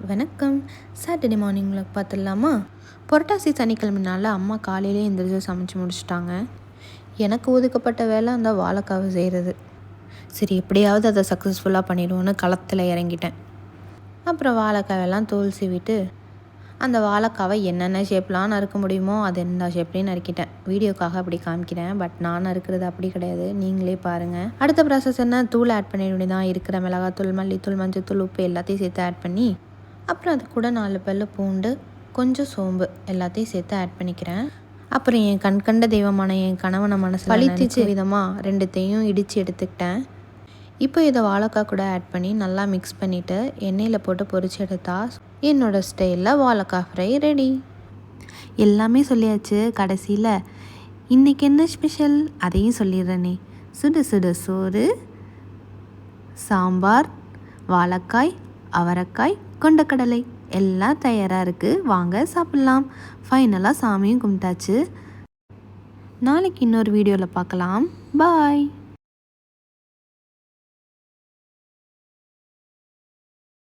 வணக்கம். Saturday morning vlog பார்த்துடலாமா? புரட்டாசி சனிக்கிழமைனால அம்மா காலையிலே எந்திரிச்சு சமைச்சு முடிச்சிட்டாங்க. எனக்கு ஒதுக்கப்பட்ட வேலை அந்த வாழைக்காவை செய்கிறது. சரி, எப்படியாவது அதை சக்ஸஸ்ஃபுல்லாக பண்ணிடுவோன்னு களத்தில் இறங்கிட்டேன். அப்புறம் வாழைக்காவெல்லாம் தோல் சீவிட்டு அந்த வாழைக்காவை என்னென்ன ஷேப்லாம் நறுக்க முடியுமோ அது எல்லா ஷேப்லேயும் நறுக்கிட்டேன். வீடியோக்காக அப்படி காமிக்கிறேன், பட் நான் நறுக்கிறது அப்படி கிடையாது, நீங்களே பாருங்கள். அடுத்த ப்ராசஸ் என்ன, தூள் ஆட் பண்ண வேண்டியதான். இருக்கிற மிளகாத்தூள், மல்லித்தூள், மஞ்சத்தூள், உப்பு எல்லாத்தையும் சேர்த்து ஆட் பண்ணி, அப்புறம் அது கூட 4 பல்லு பூண்டு, கொஞ்சம் சோம்பு எல்லாத்தையும் சேர்த்து ஆட் பண்ணிக்கிறேன். அப்புறம் என் கண்கண்ட தெய்வமான என் கணவனை மனசு பழித்திச்சு விதமாக 2த்தையும் இடித்து எடுத்துக்கிட்டேன். இப்போ இதை வாழைக்காய் கூட ஆட் பண்ணி நல்லா மிக்ஸ் பண்ணிவிட்டு எண்ணெயில் போட்டு பொரிச்சு எடுத்தா என்னோடய ஸ்டைலில் வாழைக்காய் ஃப்ரை ரெடி. எல்லாமே சொல்லியாச்சு. கடைசியில் இன்றைக்கி என்ன ஸ்பெஷல் அதையும் சொல்லிடுறேனே. சுடு சுடு சோறு, சாம்பார், வாழைக்காய், அவரைக்காய், கொண்டக்கடலை எல்லாம் தயாராக இருக்குது. வாங்க சாப்பிட்லாம். ஃபைனலாக சாமியும் கும்பிட்டாச்சு. நாளைக்கு இன்னொரு வீடியோவில் பார்க்கலாம். பாய்.